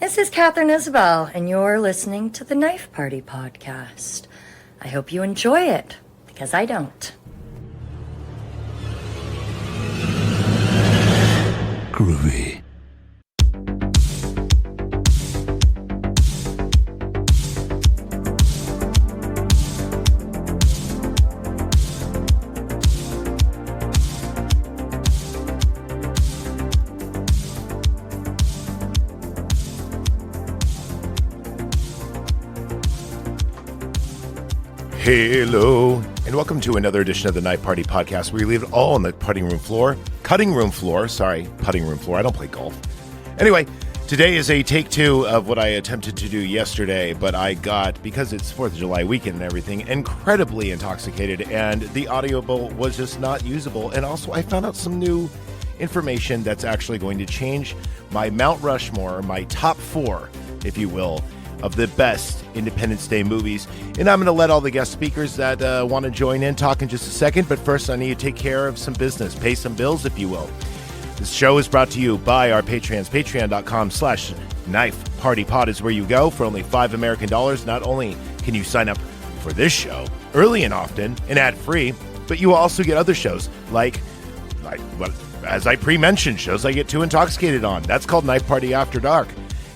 This is Catherine Isabel, and you're listening to the Knife Party podcast. I hope you enjoy it, because I don't. Groovy. Hello, and welcome to another edition of the Knife Party podcast, where we leave it all on the putting room floor. I don't play golf. Anyway, today is a take two of what I attempted to do yesterday, but I got, because it's 4th of July weekend and everything, incredibly intoxicated, and the audible was just not usable. And also, I found out some new information that's actually going to change my Mount Rushmore, my top 4, if you will, of the best Independence Day movies. And I'm going to let all the guest speakers that want to join in talk in just a second. But first, I need to take care of some business, pay some bills, if you will. This show is brought to you by our Patreons. Patreon.com/KnifePartyPod is where you go for only $5 American. Not only can you sign up for this show early and often and ad-free, but you will also get other shows like what, as I pre-mentioned, shows I get too intoxicated on. That's called Knife Party After Dark.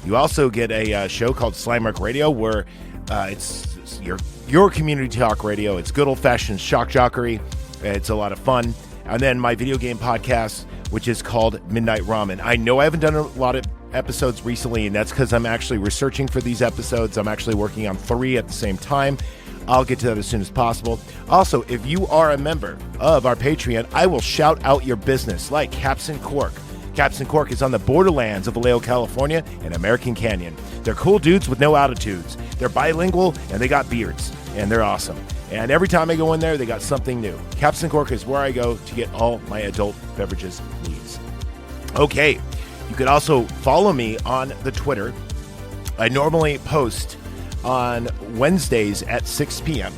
You also get a show called Slimemark Radio, where it's your community talk radio. It's good old-fashioned shock jockery. It's a lot of fun. And then my video game podcast, which is called Midnight Ramen. I know I haven't done a lot of episodes recently, and that's because I'm actually researching for these episodes. I'm actually working on 3 at the same time. I'll get to that as soon as possible. Also, if you are a member of our Patreon, I will shout out your business, like Caps and Cork. Caps and Cork is on the borderlands of Vallejo, California and American Canyon. They're cool dudes with no attitudes. They're bilingual and they got beards, and they're awesome. And every time I go in there, they got something new. Caps and Cork is where I go to get all my adult beverages needs. Okay, you could also follow me on the Twitter. I normally post on Wednesdays at 6 p.m.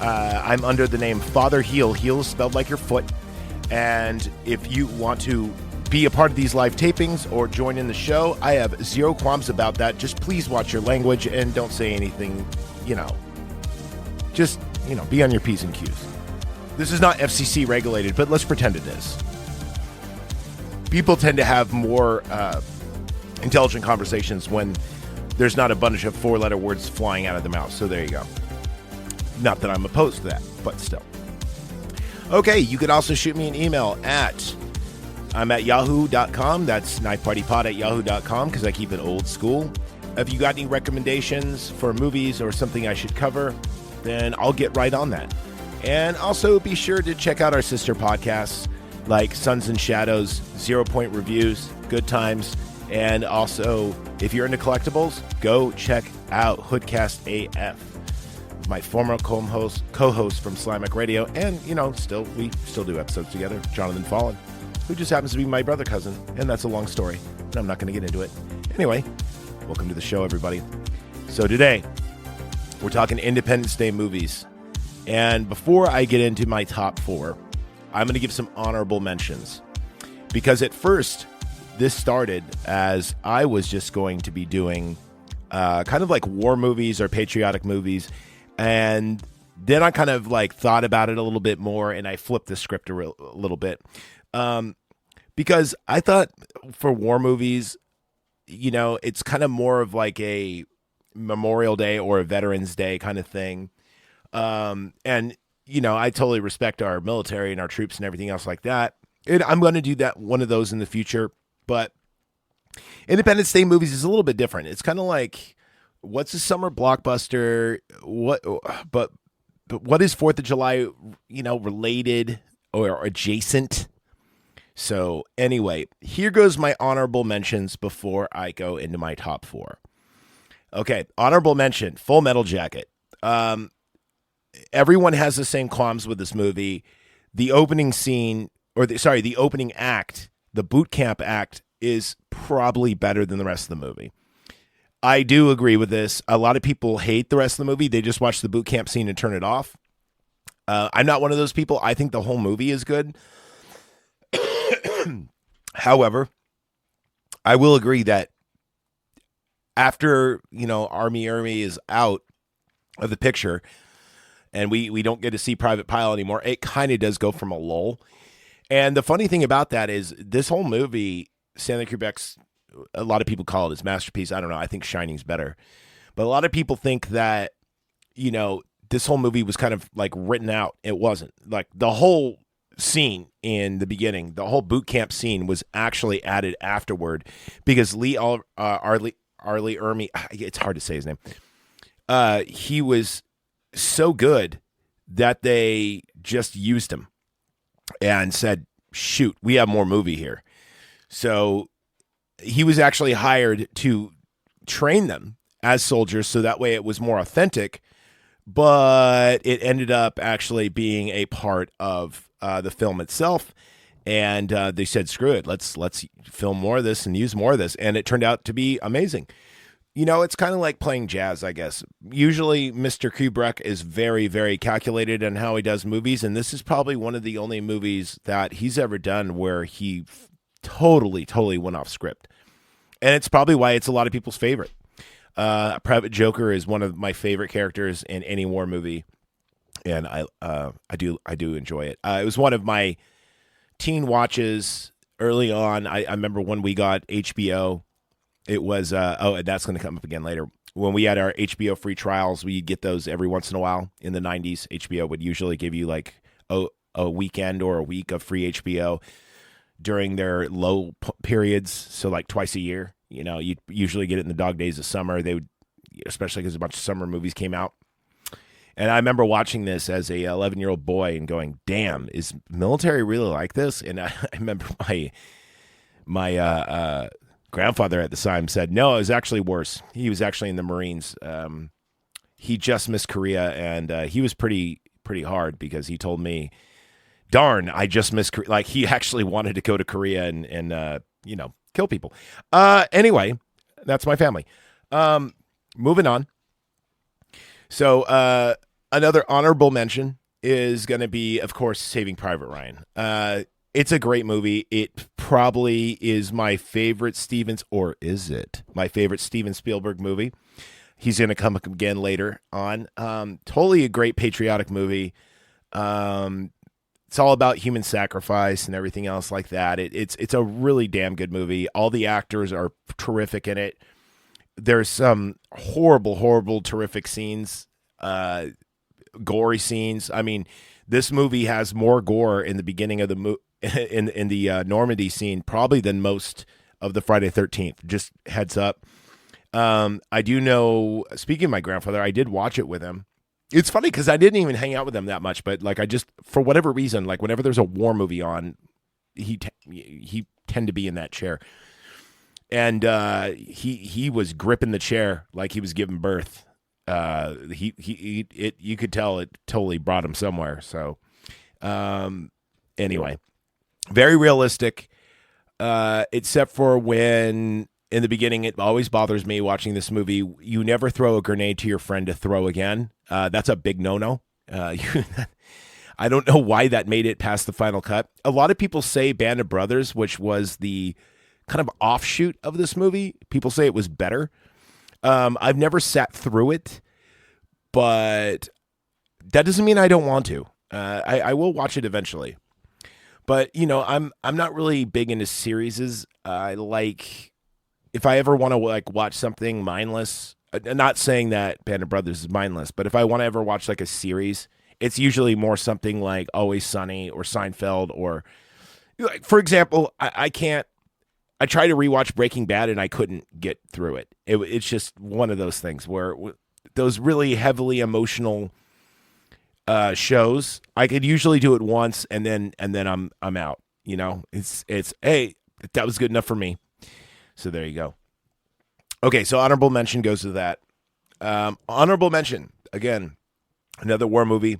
I'm under the name Father Heel. Heel is spelled like your foot. And if you want to be a part of these live tapings or join in the show, I have zero qualms about that. Just please watch your language and don't say anything, just, be on your P's and Q's. This is not FCC regulated, but let's pretend it is. People tend to have more intelligent conversations when there's not a bunch of 4-letter words flying out of their mouth. So there you go. Not that I'm opposed to that, but still. Okay, you could also shoot me an email I'm at yahoo.com. That's knifepartypod at yahoo.com, because I keep it old school. If you got any recommendations for movies or something I should cover, then I'll get right on that. And also be sure to check out our sister podcasts like Suns and Shadows, 0 Point Reviews, Good Times, and also if you're into collectibles, go check out Hoodcast AF, my former co-host from Slimemark Radio, and we still do episodes together, Jonathan Fallen, who just happens to be my brother cousin, and that's a long story, and I'm not going to get into it. Anyway, welcome to the show, everybody. So today, we're talking Independence Day movies, and before I get into my top 4, I'm going to give some honorable mentions, because at first, this started as I was just going to be doing kind of like war movies or patriotic movies, and then I kind of thought about it a little bit more, and I flipped the script a little bit. Because I thought for war movies, it's kind of more of like a Memorial Day or a Veterans Day kind of thing. And, I totally respect our military and our troops and everything else like that. And I'm going to do one of those in the future. But Independence Day movies is a little bit different. It's kind of like, what's a summer blockbuster? But what is 4th of July, related or adjacent? So anyway, here goes my honorable mentions before I go into my top 4. Okay, honorable mention, Full Metal Jacket. Everyone has the same qualms with this movie. The opening scene, the opening act, the boot camp act, is probably better than the rest of the movie. I do agree with this. A lot of people hate the rest of the movie. They just watch the boot camp scene and turn it off. I'm not one of those people. I think the whole movie is good. However, I will agree that after, Army is out of the picture and we don't get to see Private Pile anymore, it kind of does go from a lull. And the funny thing about that is this whole movie, Stanley Kubrick's, a lot of people call it his masterpiece. I don't know. I think Shining's better. But a lot of people think that, this whole movie was kind of like written out. It wasn't. Like the whole scene in the beginning, the whole boot camp scene was actually added afterward because Arlie Ermy, it's hard to say his name. He was so good that they just used him and said, shoot, we have more movie here. So he was actually hired to train them as soldiers so that way it was more authentic, but it ended up actually being a part of the film itself. And they said, screw it, let's film more of this and use more of this. And it turned out to be amazing. It's kind of like playing jazz, I guess. Usually Mr. Kubrick is very, very calculated in how he does movies. And this is probably one of the only movies that he's ever done where he totally went off script. And it's probably why it's a lot of people's favorite. Private Joker is one of my favorite characters in any war movie. And I do enjoy it. It was one of my teen watches early on. I remember when we got HBO. It was, and that's going to come up again later. When we had our HBO free trials, we get those every once in a while. In the 90s, HBO would usually give you like a weekend or a week of free HBO during their low periods. So like twice a year, you'd usually get it in the dog days of summer. They would, especially because a bunch of summer movies came out. And I remember watching this as a 11-year-old boy and going, damn, is military really like this? And I remember my grandfather at the time said, no, it was actually worse. He was actually in the Marines. He just missed Korea, and he was pretty hard because he told me, darn, I just missed Korea. Like, he actually wanted to go to Korea and kill people. Anyway, that's my family. Moving on. So another honorable mention is going to be, of course, Saving Private Ryan. It's a great movie. It probably is my favorite is it my favorite Steven Spielberg movie? He's going to come again later on. Totally a great patriotic movie. It's all about human sacrifice and everything else like that. It's a really damn good movie. All the actors are terrific in it. There's some horrible, terrific scenes, gory scenes. I mean, this movie has more gore in the beginning of the in the Normandy scene probably than most of the Friday 13th. Just heads up. I do know, speaking of my grandfather, I did watch it with him. It's funny because I didn't even hang out with him that much, but like I just, for whatever reason, like whenever there's a war movie on, he tend to be in that chair. And he was gripping the chair like he was giving birth. You could tell it totally brought him somewhere. So anyway, very realistic, except for when in the beginning, it always bothers me watching this movie. You never throw a grenade to your friend to throw again. That's a big no-no. I don't know why that made it past the final cut. A lot of people say Band of Brothers, which was the kind of offshoot of this movie, people say it was better. I've never sat through it, but that doesn't mean I don't want to. I will watch it eventually. But, I'm not really big into series. I like, if I ever want to like watch something mindless, not saying that Band of Brothers is mindless, but if I want to ever watch like a series, it's usually more something like Always Sunny or Seinfeld, or like, for example, I tried to rewatch Breaking Bad and I couldn't get through it. It's just one of those things where those really heavily emotional shows, I could usually do it once and then I'm out. It's hey, that was good enough for me. So there you go. Okay, so honorable mention goes to that. Honorable mention, again, another war movie.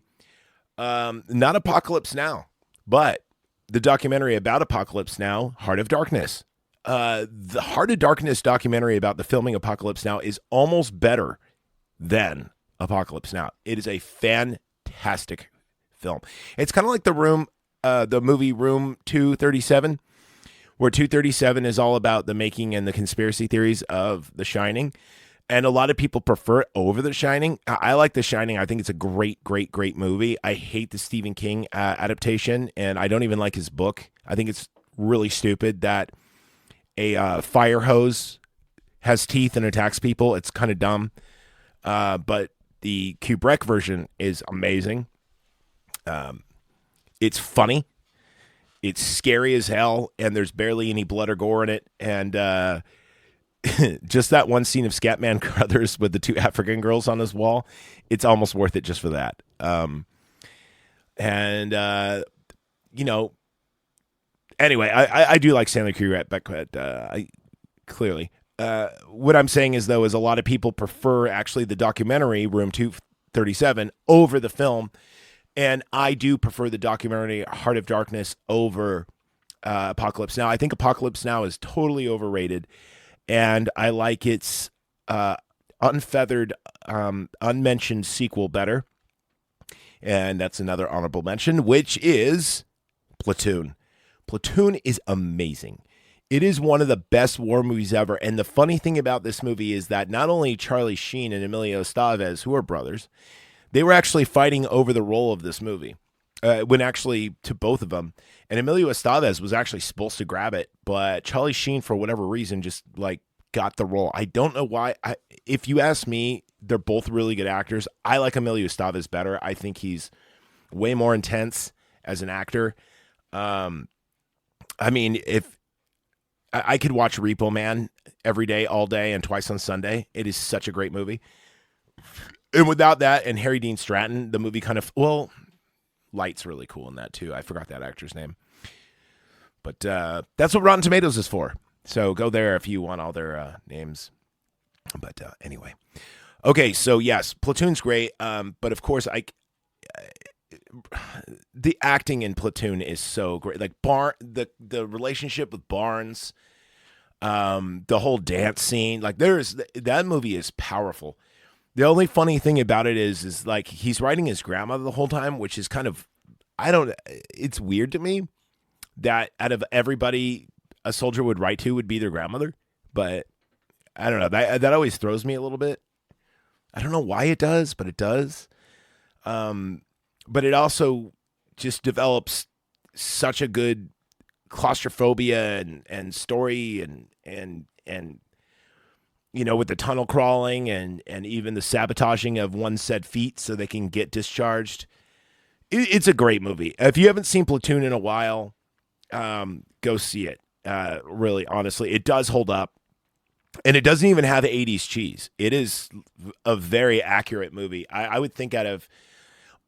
Not Apocalypse Now, but the documentary about Apocalypse Now, Heart of Darkness. The Heart of Darkness documentary about the filming Apocalypse Now is almost better than Apocalypse Now. It is a fantastic film. It's kind of like the movie Room 237, where 237 is all about the making and the conspiracy theories of The Shining. And a lot of people prefer it over The Shining. I like The Shining. I think it's a great, great, great movie. I hate the Stephen King adaptation, and I don't even like his book. I think it's really stupid that a fire hose has teeth and attacks people. It's kind of dumb. But the Kubrick version is amazing. It's funny. It's scary as hell, and there's barely any blood or gore in it. And just that one scene of Scatman Crothers with the two African girls on his wall, it's almost worth it just for that. Anyway, I do like Stanley Kubrick, but clearly. What I'm saying is a lot of people prefer actually the documentary Room 237 over the film. And I do prefer the documentary Heart of Darkness over Apocalypse Now. I think Apocalypse Now is totally overrated. And I like its unfeathered, unmentioned sequel better. And that's another honorable mention, which is Platoon. Platoon is amazing. It is one of the best war movies ever. And the funny thing about this movie is that not only Charlie Sheen and Emilio Estevez, who are brothers, they were actually fighting over the role of this movie. When actually to both of them. And Emilio Estevez was actually supposed to grab it, but Charlie Sheen, for whatever reason, just like got the role. I don't know why. If you ask me, they're both really good actors. I like Emilio Estevez better. I think he's way more intense as an actor. I mean, if I could watch Repo Man every day, all day, and twice on Sunday, it is such a great movie. And without that, and Harry Dean Stratton, the movie kind of, well, Light's really cool in that too. I forgot that actor's name. But that's what Rotten Tomatoes is for. So go there if you want all their names. But anyway. Okay, so yes, Platoon's great. But of course, the acting in Platoon is so great. Like the relationship with Barnes, the whole dance scene. Like that movie is powerful. The only funny thing about it is like he's writing his grandmother the whole time, which is kind of, it's weird to me that out of everybody a soldier would write to would be their grandmother. But I don't know. That always throws me a little bit. I don't know why it does, but it does. But it also just develops such a good claustrophobia and story and you know, with the tunnel crawling and even the sabotaging of one said feet so they can get discharged. It's a great movie. If you haven't seen Platoon in a while, go see it. Really, honestly, it does hold up. And it doesn't even have 80s cheese. It is a very accurate movie. I would think out of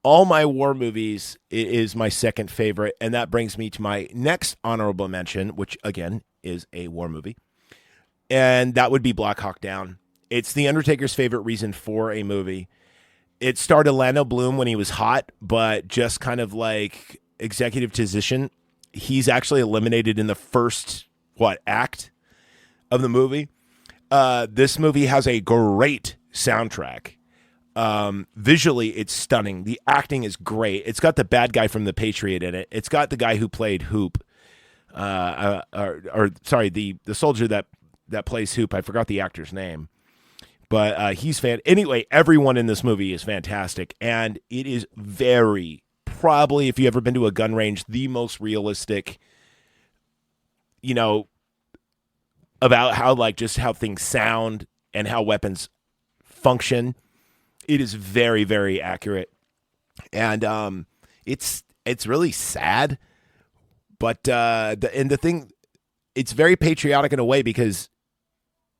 all my war movies, it is my second favorite. And that brings me to my next honorable mention, which, again, is a war movie. And that would be Black Hawk Down. It's The Undertaker's favorite reason for a movie. It starred Orlando Bloom when he was hot, but just kind of like executive decision. He's actually eliminated in the first, act of the movie. This movie has a great soundtrack. Visually, it's stunning. The acting is great. It's got the bad guy from The Patriot in it. It's got the guy who played Hoop. The soldier that plays Hoop. I forgot the actor's name. But he's anyway, everyone in this movie is fantastic. And it is probably, if you've ever been to a gun range, the most realistic, about how things sound and how weapons function. It is very, very accurate. And it's really sad. But the thing, it's very patriotic in a way because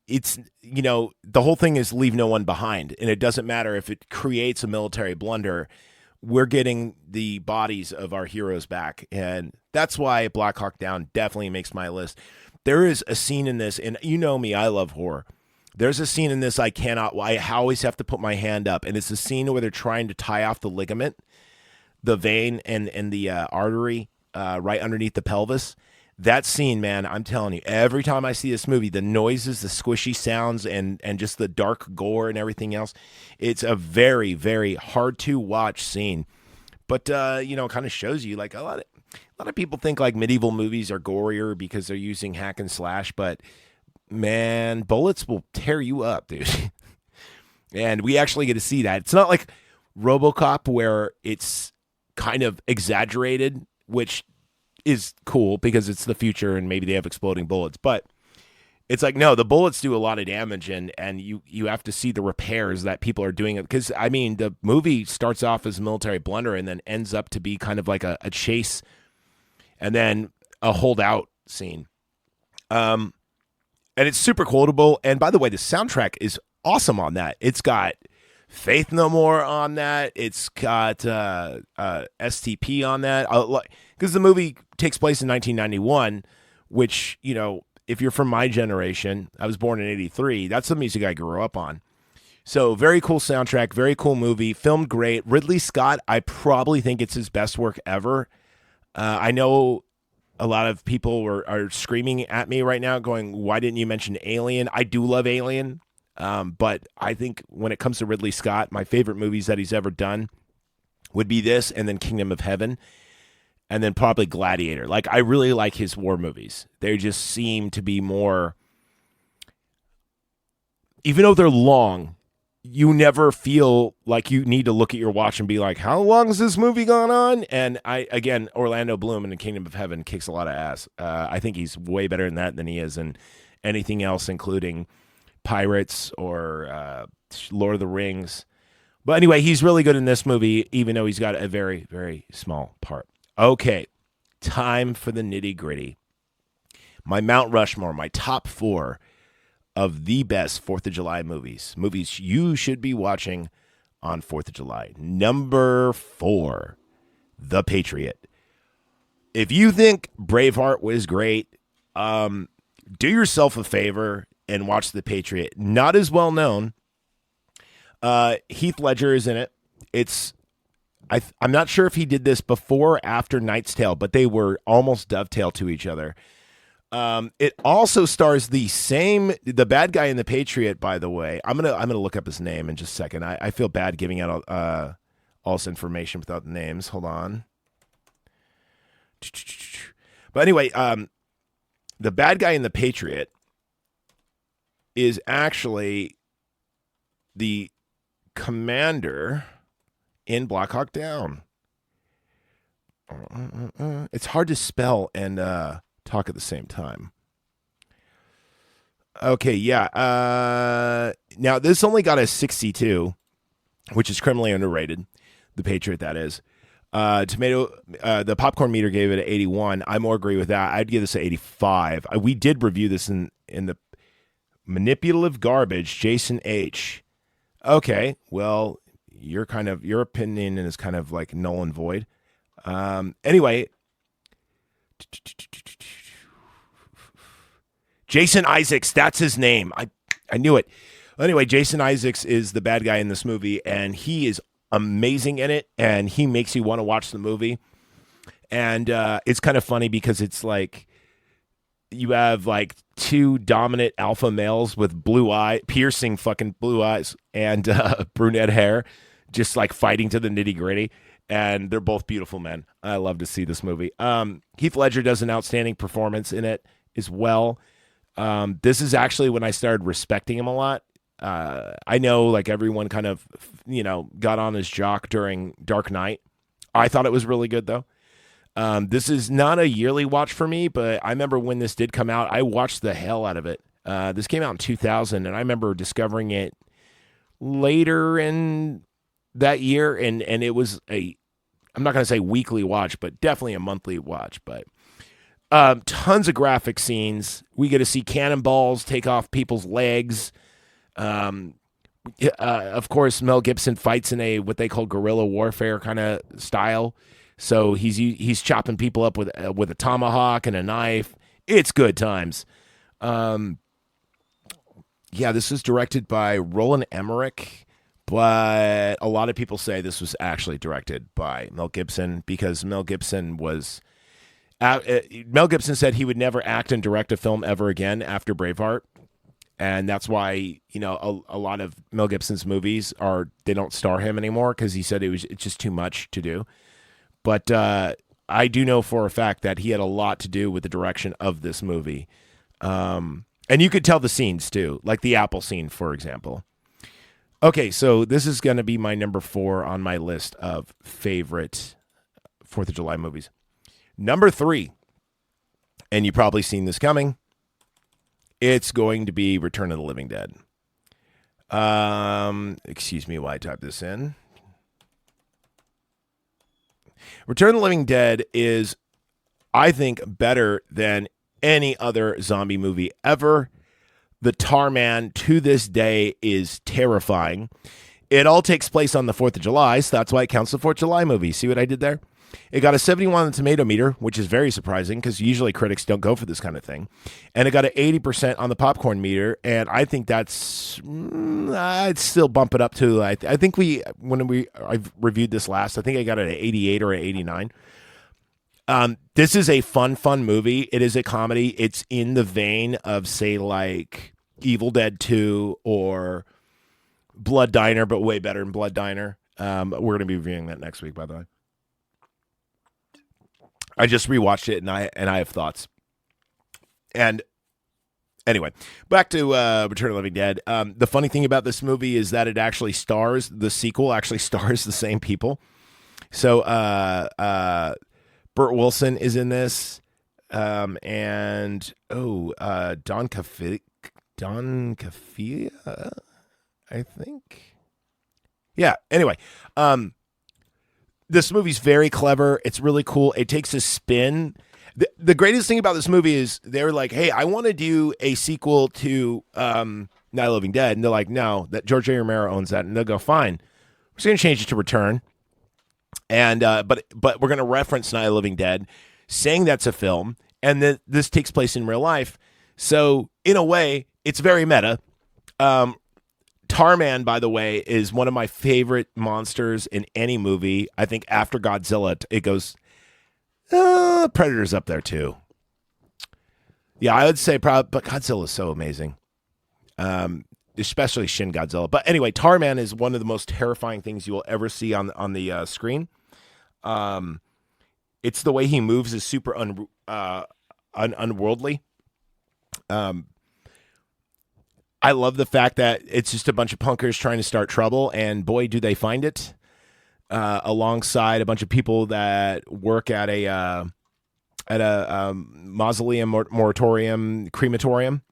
it's, the whole thing is leave no one behind. And it doesn't matter if it creates a military blunder. We're getting the bodies of our heroes back. And that's why Black Hawk Down definitely makes my list. There is a scene in this, and you know me, I love horror. There's a scene in this I always have to put my hand up. And it's a scene where they're trying to tie off the ligament, the vein, and the artery right underneath the pelvis. That scene, man, I'm telling you, every time I see this movie, the noises, the squishy sounds, and just the dark gore and everything else, it's a very, very hard to watch scene. But, it kind of shows you like a lot of, A lot of people think like medieval movies are gorier because they're using hack and slash, but man, bullets will tear you up, dude. And we actually get to see that. It's not like RoboCop where it's kind of exaggerated, which is cool because it's the future and maybe they have exploding bullets. But it's like, no, the bullets do a lot of damage, and you have to see the repairs that people are doing. Because, I mean, the movie starts off as a military blunder and then ends up to be kind of like a chase and then a holdout scene. And it's super quotable. And by the way, the soundtrack is awesome on that. It's got Faith No More on that. It's got STP on that. Because the movie takes place in 1991, which, you know, if you're from my generation, I was born in 83. That's the music I grew up on. So very cool soundtrack, very cool movie, filmed great. Ridley Scott, I probably think it's his best work ever. I know a lot of people are screaming at me right now going, why didn't you mention Alien? I do love Alien, but I think when it comes to Ridley Scott, my favorite movies that he's ever done would be this and then Kingdom of Heaven. And then probably Gladiator. Like, I really like his war movies. They just seem to be more, even though they're long, you never feel like you need to look at your watch and be like, how long has this movie gone on? And Orlando Bloom in the Kingdom of Heaven kicks a lot of ass. I think he's way better in that than he is in anything else, including Pirates or Lord of the Rings. But anyway, he's really good in this movie, even though he's got a very, very small part. Okay, time for the nitty-gritty. My Mount Rushmore, my top 4 of the best 4th of July movies. Movies you should be watching on 4th of July. Number 4, The Patriot. If you think Braveheart was great, do yourself a favor and watch The Patriot. Not as well known. Heath Ledger is in it. I'm not sure if he did this before or after Knight's Tale, but they were almost dovetail to each other. It also stars the bad guy in The Patriot, by the way. I'm gonna look up his name in just a second. I feel bad giving out all this information without the names. Hold on. But anyway, the bad guy in The Patriot is actually the commander in Black Hawk Down. It's hard to spell and talk at the same time. Okay, yeah. Now, this only got a 62, which is criminally underrated. The Patriot, that is. The popcorn meter gave it an 81. I more agree with that. I'd give this an 85. We did review this in the Manipulative Garbage, Jason H. Okay, well, your opinion is kind of like null and void. Anyway, Jason Isaacs, that's his name. I knew it. Anyway, Jason Isaacs is the bad guy in this movie, and he is amazing in it, and he makes you want to watch the movie. And it's kind of funny because it's like you have like 2 dominant alpha males with piercing fucking blue eyes and brunette hair, just like fighting to the nitty gritty. And they're both beautiful men. I love to see this movie. Heath Ledger does an outstanding performance in it as well. This is actually when I started respecting him a lot. I know like everyone kind of, got on his jock during Dark Knight. I thought it was really good though. This is not a yearly watch for me, but I remember when this did come out, I watched the hell out of it. This came out in 2000, and I remember discovering it later in that year, and it was I'm not going to say weekly watch, but definitely a monthly watch. But tons of graphic scenes. We get to see cannonballs take off people's legs. Of course, Mel Gibson fights in a what they call guerrilla warfare kind of style. So he's chopping people up with a tomahawk and a knife. It's good times. Yeah, this is directed by Roland Emmerich, but a lot of people say this was actually directed by Mel Gibson because Mel Gibson said he would never act and direct a film ever again after Braveheart. And that's why, a lot of Mel Gibson's movies they don't star him anymore because he said it's just too much to do. But I do know for a fact that he had a lot to do with the direction of this movie. And you could tell the scenes too, like the apple scene, for example. Okay, so this is going to be my number 4 on my list of favorite 4th of July movies. Number 3, and you've probably seen this coming, it's going to be Return of the Living Dead. Excuse me while I type this in. Return of the Living Dead is, I think, better than any other zombie movie ever. The Tar Man to this day is terrifying. It all takes place on the 4th of July, so that's why it counts the 4th of July movie. See what I did there? It got a 71 on the tomato meter, which is very surprising because usually critics don't go for this kind of thing. And it got an 80% on the popcorn meter, and I think that's, I'd still bump it up to, I think I've reviewed this last, I think I got it at 88 or at 89. This is a fun movie. It is a comedy. It's in the vein of, say, like Evil Dead 2 or Blood Diner, but way better than Blood Diner. We're going to be reviewing that next week, by the way. I just rewatched it, and I have thoughts. And anyway, back to Return of the Living Dead. The funny thing about this movie is that the sequel actually stars the same people. So Burt Wilson is in this, and Don Cafia, I think. Yeah. Anyway, this movie's very clever. It's really cool. It takes a spin. The greatest thing about this movie is they're like, "Hey, I want to do a sequel to Night of the Living Dead," and they're like, "No, that George A. Romero owns that," and they'll go, "Fine, we're just gonna change it to Return." And but we're going to reference Night of the Living Dead, saying that's a film, and that this takes place in real life. So in a way, it's very meta. Tarman, by the way, is one of my favorite monsters in any movie. I think after Godzilla, it goes Predator's up there too. Yeah, I would say probably, but Godzilla is so amazing. Especially Shin Godzilla. But anyway, Tarman is one of the most terrifying things you will ever see on the screen. It's the way he moves is super unworldly. I love the fact that it's just a bunch of punkers trying to start trouble, and boy, do they find it. Alongside a bunch of people that work at a mausoleum, moratorium, crematorium.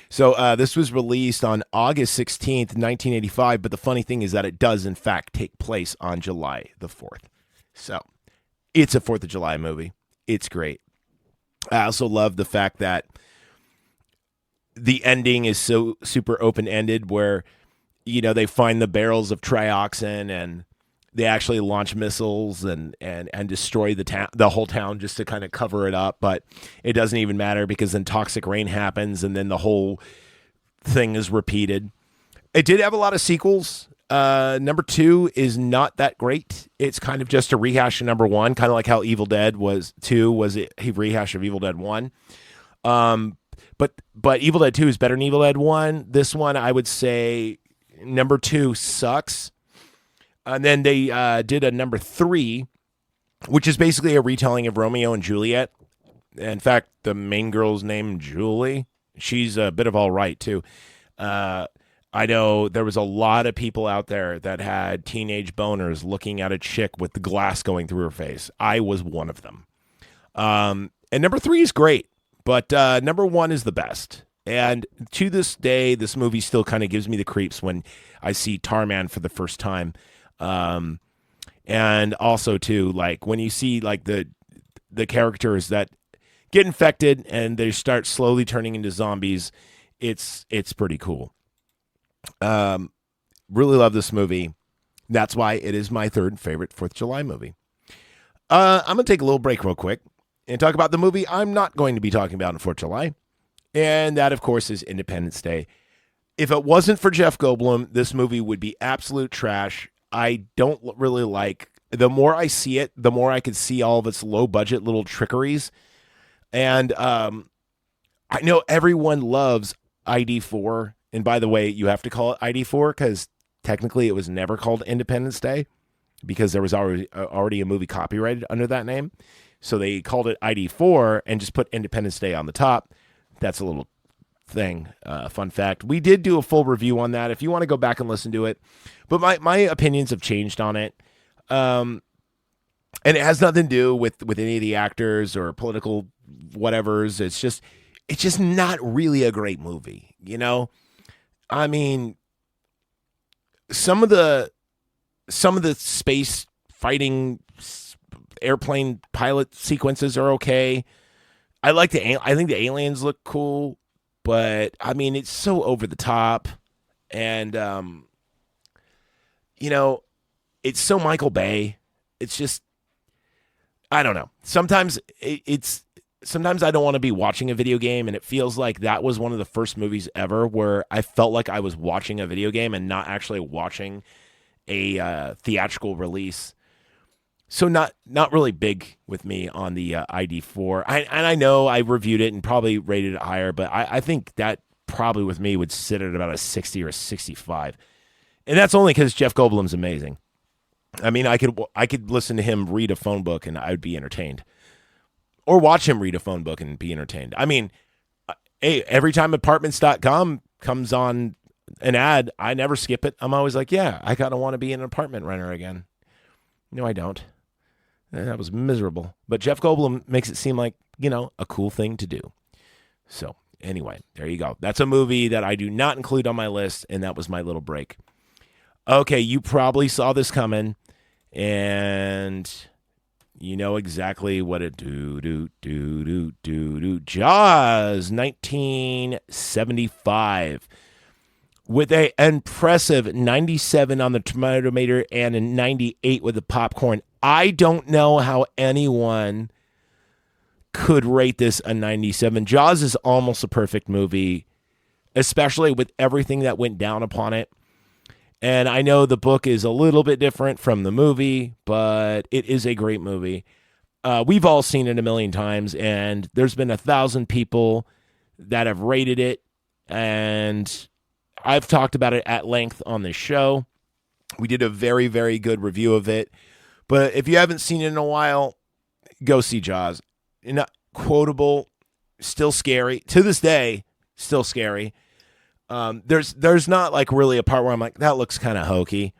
So this was released on August 16th, 1985, but the funny thing is that it does, in fact, take place on July the 4th. So it's a 4th of July movie. It's great. I also love the fact that the ending is so super open-ended where, you know, they find the barrels of trioxin and they actually launch missiles and destroy the whole town just to kind of cover it up. But it doesn't even matter because then toxic rain happens and then the whole thing is repeated. It did have a lot of sequels. Number 2 is not that great. It's kind of just a rehash of number 1, kind of like how Evil Dead 2 was a rehash of Evil Dead 1. But Evil Dead 2 is better than Evil Dead 1. This one, I would say number 2 sucks. And then they did a number 3, which is basically a retelling of Romeo and Juliet. In fact, the main girl's named Julie. She's a bit of all right, too. I know there was a lot of people out there that had teenage boners looking at a chick with the glass going through her face. I was one of them. And number 3 is great, but number 1 is the best. And to this day, this movie still kind of gives me the creeps when I see Tarman for the first time. And also too, like when you see like the characters that get infected and they start slowly turning into zombies, it's pretty cool. Really love this movie. That's why it is my 3rd favorite 4th of July movie. I'm going to take a little break real quick and talk about the movie I'm not going to be talking about on 4th of July. And that, of course, is Independence Day. If it wasn't for Jeff Goldblum, this movie would be absolute trash. I don't really like. The more I see it, the more I can see all of its low-budget little trickeries. And I know everyone loves ID4. And by the way, you have to call it ID4 because technically it was never called Independence Day. because there was already a movie copyrighted under that name. So they called it ID4 and just put Independence Day on the top. That's a little thing, fun fact. We did do a full review on that if you want to go back and listen to it. But my opinions have changed on it. And it has nothing to do with any of the actors or political whatevers. It's just not really a great movie, you know? I mean, some of the space fighting airplane pilot sequences are okay. I think the aliens look cool, but I mean, it's so over the top, and you know, it's so Michael Bay. It's just, I don't know. Sometimes sometimes I don't want to be watching a video game, and it feels like that was one of the first movies ever where I felt like I was watching a video game and not actually watching a theatrical release. So not really big with me on the ID4. I know I reviewed it and probably rated it higher, but I think that probably with me would sit at about a 60 or a 65. And that's only because Jeff Goldblum's amazing. I mean, I could listen to him read a phone book and I would be entertained. Or watch him read a phone book and be entertained. I mean, hey, every time apartments.com comes on an ad, I never skip it. I'm always like, yeah, I kind of want to be an apartment renter again. No, I don't. That was miserable. But Jeff Goldblum makes it seem like, you know, a cool thing to do. So anyway, there you go. That's a movie that I do not include on my list, and that was my little break. Okay, you probably saw this coming, and you know exactly what it do. Jaws, 1975. With an impressive 97 on the tomato meter and a 98 with the popcorn. I don't know how anyone could rate this a 97. Jaws is almost a perfect movie, especially with everything that went down upon it. And I know the book is a little bit different from the movie, but it is a great movie. We've all seen it a million times, and there's been 1,000 people that have rated it, and I've talked about it at length on this show. We did a very, very good review of it. But if you haven't seen it in a while, go see Jaws. Not quotable, still scary. To this day, still scary. There's not like really a part where I'm like, that looks kind of hokey.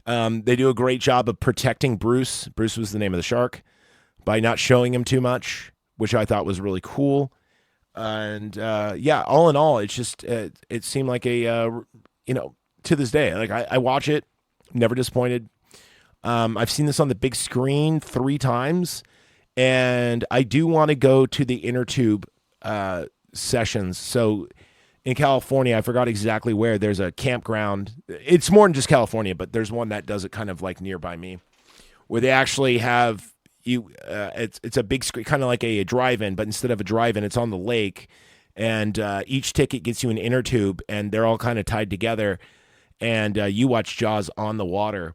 They do a great job of protecting Bruce. Bruce was the name of the shark, by not showing him too much, which I thought was really cool. And yeah, all in all, it's just it seemed like a to this day, like I watch it, never disappointed. I've seen this on the big screen 3 times, and I do want to go to the inner tube sessions. So in California, I forgot exactly where. There's a campground. It's more than just California, but there's one that does it kind of like nearby me, where they actually have you. It's a big screen, kind of like a drive-in, but instead of a drive-in, it's on the lake, and each ticket gets you an inner tube, and they're all kind of tied together, and you watch Jaws on the water.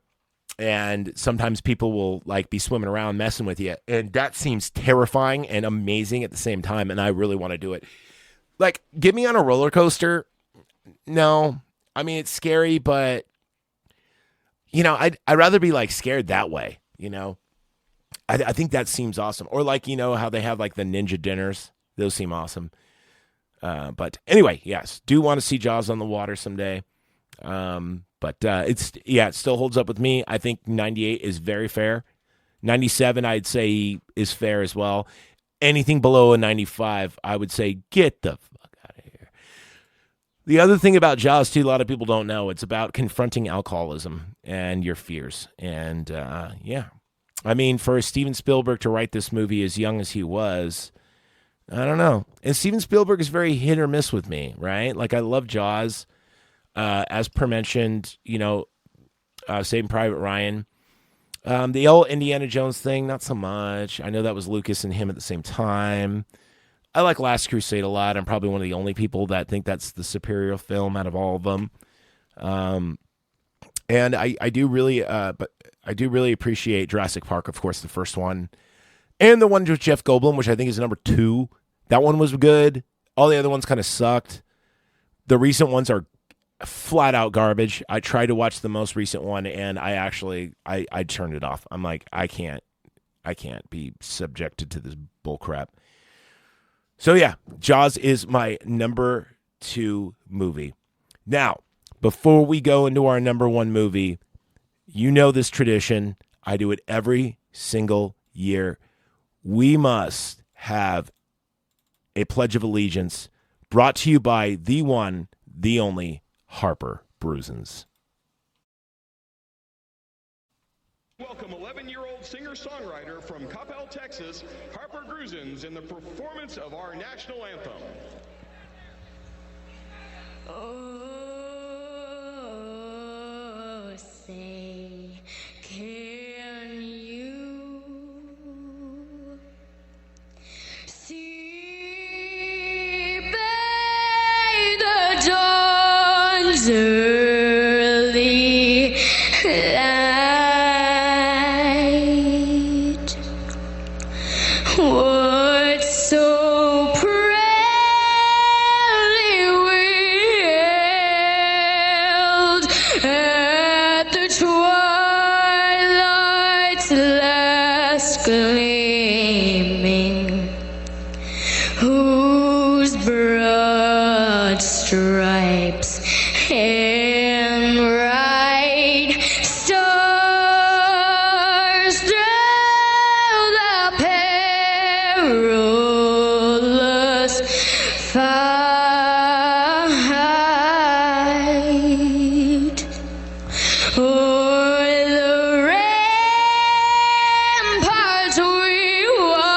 And sometimes people will like be swimming around messing with you. And that seems terrifying and amazing at the same time. And I really want to do it. Like, get me on a roller coaster. No, I mean, it's scary, but you know, I'd rather be like scared that way. You know, I think that seems awesome. Or like, you know, how they have like the ninja dinners. Those seem awesome. But anyway, yes, do want to see Jaws on the water someday. But it still holds up with me. I think 98 is very fair. 97, I'd say, is fair as well. Anything below a 95, I would say, get the fuck out of here. The other thing about Jaws, too, a lot of people don't know, it's about confronting alcoholism and your fears. And, yeah. I mean, for Steven Spielberg to write this movie as young as he was, I don't know. And Steven Spielberg is very hit or miss with me, right? Like, I love Jaws. As per mentioned, you know, Saving Private Ryan. The old Indiana Jones thing, not so much. I know that was Lucas and him at the same time. I like Last Crusade a lot. I'm probably one of the only people that think that's the superior film out of all of them. And I do really appreciate Jurassic Park, of course, the first one, and the one with Jeff Goldblum, which I think is number 2. That one was good. All the other ones kind of sucked. The recent ones are flat out garbage. I tried to watch the most recent one, and I turned it off. I'm like, I can't be subjected to this bull crap. So yeah, Jaws is my number 2 movie. Now, before we go into our number 1 movie, you know this tradition. I do it every single year. We must have a Pledge of Allegiance brought to you by the one, the only Harper Brusins. Welcome 11-year-old singer-songwriter from Coppell, Texas, Harper Brusins, in the performance of our national anthem. Oh, say, can you see by the dawn's early light what so proudly we hailed at the twilight's last gleaming, whose broad stripes and bright stars through the perilous fight. O'er the ramparts we watched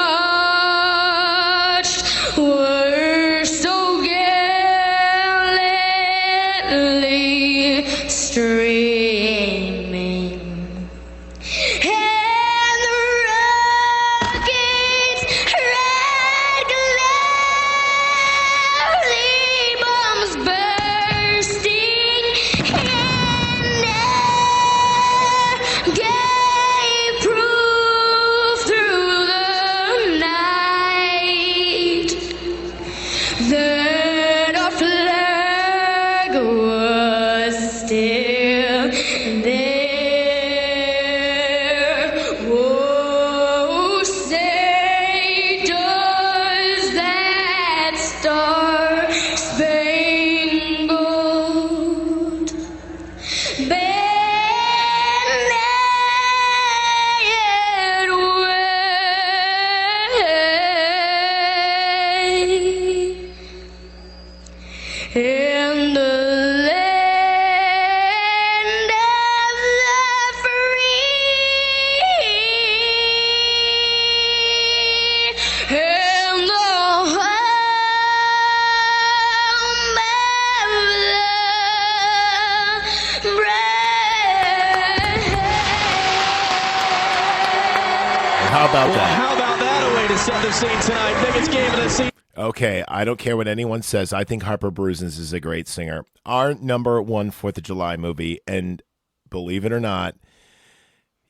were so gallantly streaming, and the rockets' red glowing bombs bursting in air gave proof through the night that our flag was still there. Oh, say does that star-spangled banner yet wave in the land of the free and the home of the brave. How about that? How about that a way to set the scene tonight? Biggest game of the season. Okay, I don't care what anyone says. I think Harper Brusins is a great singer. Our number 1 4th of July movie, and believe it or not,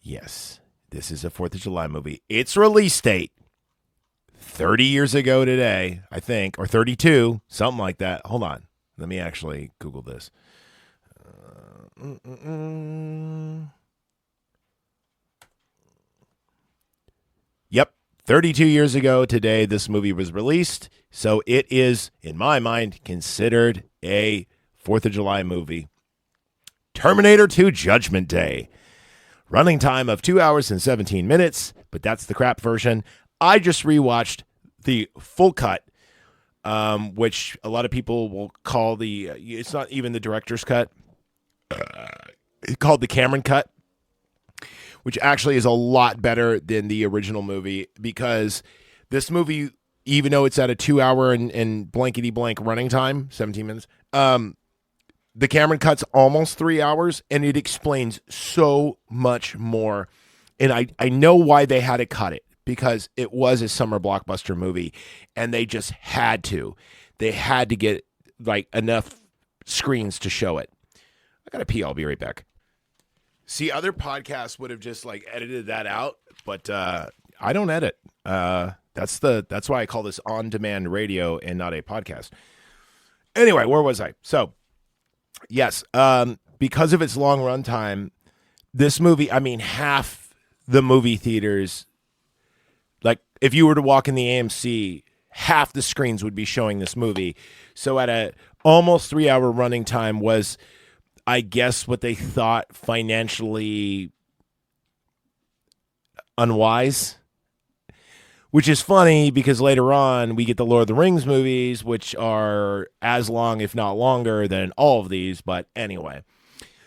yes, this is a 4th of July movie. Its release date, 30 years ago today, I think, or 32, something like that. Hold on. Let me actually Google this. Yep, 32 years ago today, this movie was released. So it is, in my mind, considered a 4th of July movie. Terminator 2 Judgment Day. Running time of 2 hours and 17 minutes, but that's the crap version. I just rewatched the full cut, which a lot of people will call it's not even the director's cut. It's called the Cameron cut, which actually is a lot better than the original movie, because this movie, even though it's at a 2 hour and blankety blank running time, 17 minutes, the Cameron cut's almost 3 hours, and it explains so much more. And I know why they had to cut it, because it was a summer blockbuster movie, and they just had to. They had to get like enough screens to show it. I gotta pee. I'll be right back. See, other podcasts would have just like edited that out, but I don't edit. That's why I call this on-demand radio and not a podcast. Anyway, where was I? So, Yes. Because of its long runtime, this movie, I mean, half the movie theaters, like if you were to walk in the AMC, half the screens would be showing this movie. So at a almost 3 hour running time was, I guess, what they thought financially unwise. Which is funny because later on we get the Lord of the Rings movies, which are as long, if not longer, than all of these. But anyway,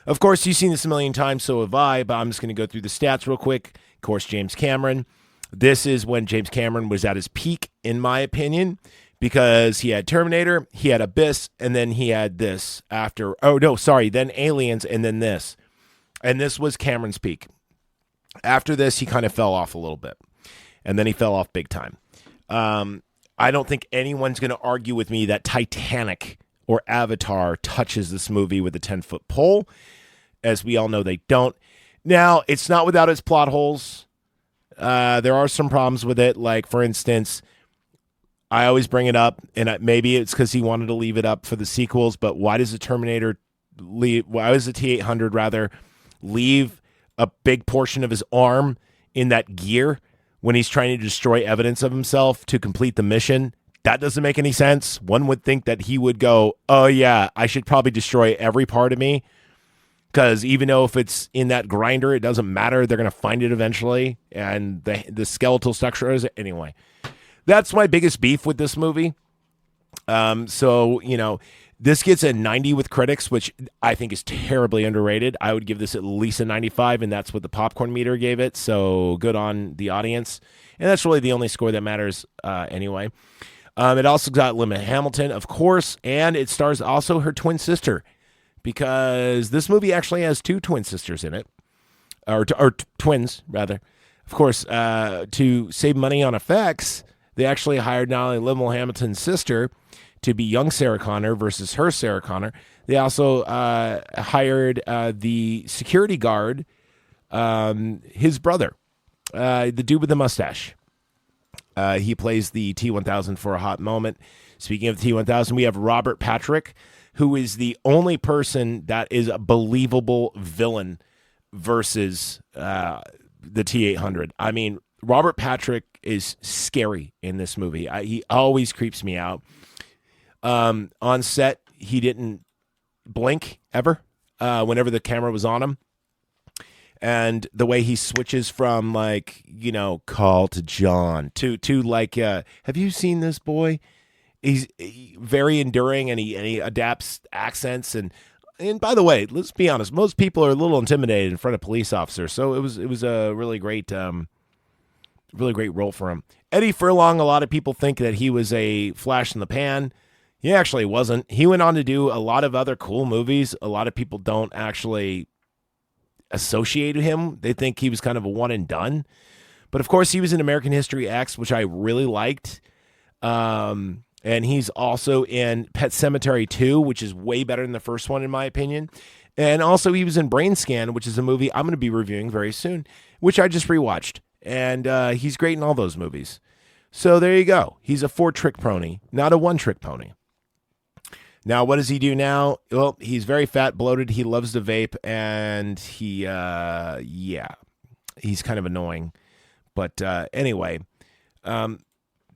of course, you've seen this a million times, so have I, but I'm just going to go through the stats real quick. Of course, James Cameron. This is when James Cameron was at his peak, in my opinion, because he had Terminator, he had Abyss, and then he had this after. Oh, no, sorry. Then Aliens, and then this. And this was Cameron's peak. After this, he kind of fell off a little bit. And then he fell off big time. I don't think anyone's going to argue with me that Titanic or Avatar touches this movie with a 10-foot pole. As we all know, they don't. Now, it's not without its plot holes. There are some problems with it. Like, for instance, I always bring it up, and maybe it's because he wanted to leave it up for the sequels, but why does the Terminator leave? Why does the T-800, rather, leave a big portion of his arm in that gear when he's trying to destroy evidence of himself to complete the mission? That doesn't make any sense. One would think that he would go, oh yeah, I should probably destroy every part of me, because even though if it's in that grinder, it doesn't matter. They're going to find it eventually, and the skeletal structure is anyway. That's my biggest beef with this movie. So, this gets a 90 with critics, which I think is terribly underrated. I would give this at least a 95, and that's what the popcorn meter gave it. So good on the audience. And that's really the only score that matters anyway. It also got Linda Hamilton, of course, and it stars also her twin sister, because this movie actually has two twin sisters in it, or twins, rather. Of course, to save money on effects, they actually hired not only Linda Hamilton's sister to be young Sarah Connor versus her Sarah Connor. They also hired the security guard, his brother, the dude with the mustache. He plays the T-1000 for a hot moment. Speaking of T-1000, we have Robert Patrick, who is the only person that is a believable villain versus the T-800. I mean, Robert Patrick is scary in this movie. He always creeps me out. On set, he didn't blink ever whenever the camera was on him. And the way he switches from, call to John to have you seen this boy? He's very enduring, and he adapts accents. And by the way, let's be honest, most people are a little intimidated in front of police officers. So it was a really great role for him. Eddie Furlong, a lot of people think that he was a flash in the pan. He actually wasn't. He went on to do a lot of other cool movies. A lot of people don't actually associate him. They think he was kind of a one and done. But of course, he was in American History X, which I really liked. And he's also in Pet Sematary 2, which is way better than the first one, in my opinion. And also, he was in Brain Scan, which is a movie I'm going to be reviewing very soon, which I just rewatched. And he's great in all those movies. So there you go. He's a 4-trick pony, not a 1-trick pony. Now, what does he do now? Well, he's very fat, bloated. He loves to vape, and he's kind of annoying. But anyway,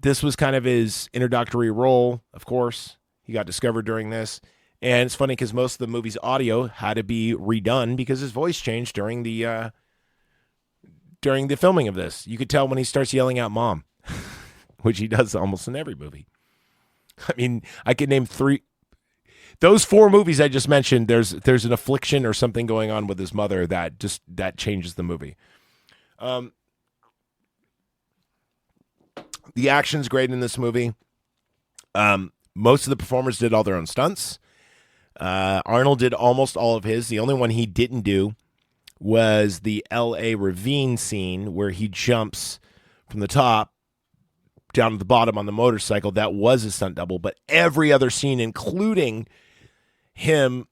this was kind of his introductory role, of course. He got discovered during this. And it's funny because most of the movie's audio had to be redone because his voice changed during the filming of this. You could tell when he starts yelling out "Mom," which he does almost in every movie. I mean, I could name 3. Those 4 movies I just mentioned, there's an affliction or something going on with his mother that changes the movie. The action's great in this movie. Most of the performers did all their own stunts. Arnold did almost all of his. The only one he didn't do was the L.A. ravine scene where he jumps from the top down to the bottom on the motorcycle. That was a stunt double, but every other scene, including him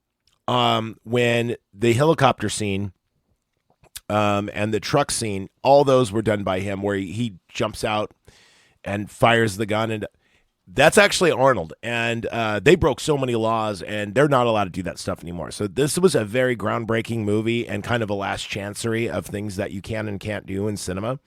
when the helicopter scene and the truck scene, all those were done by him, where he jumps out and fires the gun. And That's actually Arnold, and they broke so many laws, and they're not allowed to do that stuff anymore. So this was a very groundbreaking movie and kind of a last chancery of things that you can and can't do in cinema.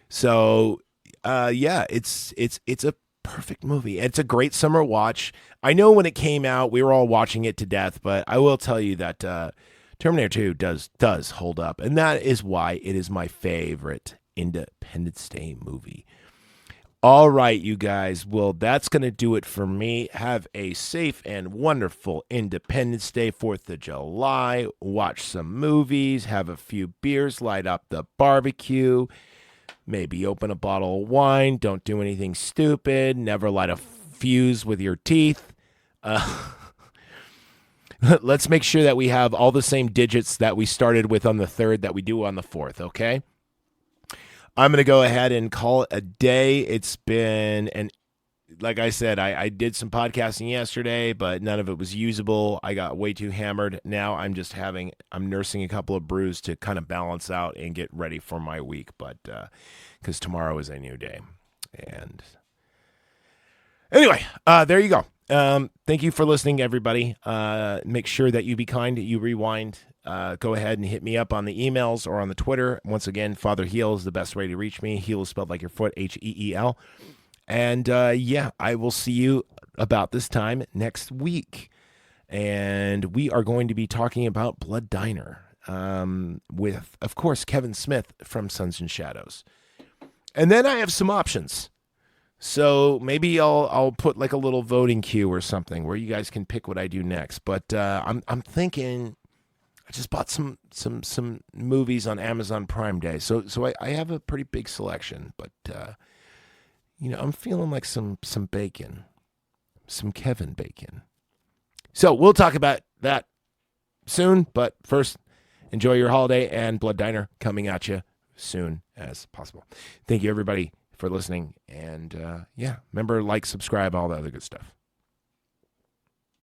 So, yeah, it's a perfect movie. It's a great summer watch. I know when it came out, we were all watching it to death, but I will tell you that Terminator 2 does hold up, and that is why it is my favorite Independence Day movie. All right, you guys. Well, that's going to do it for me. Have a safe and wonderful Independence Day, 4th of July. Watch some movies, have a few beers, light up the barbecue, maybe open a bottle of wine. Don't do anything stupid. Never light a fuse with your teeth. Let's make sure that we have all the same digits that we started with on the 3rd that we do on the 4th, okay? I'm going to go ahead and call it a day. It's been, like I said, I did some podcasting yesterday, but none of it was usable. I got way too hammered. Now I'm nursing a couple of brews to kind of balance out and get ready for my week, but because tomorrow is a new day. And anyway, there you go. Thank you for listening, everybody. Make sure that you be kind, you rewind. Go ahead and hit me up on the emails or on the Twitter. Once again, Father Heel is the best way to reach me. Heel is spelled like your foot, Heel. And yeah, I will see you about this time next week. And we are going to be talking about Blood Diner with, of course, Kevin Smith from Sons and Shadows. And then I have some options. So maybe I'll put like a little voting queue or something where you guys can pick what I do next. But I'm thinking I just bought some movies on Amazon Prime Day, so I have a pretty big selection. But I'm feeling like some bacon, some Kevin bacon. So we'll talk about that soon. But first, enjoy your holiday, and Blood Diner coming at you soon as possible. Thank you, everybody, for listening. And yeah, remember, like, subscribe, all the other good stuff.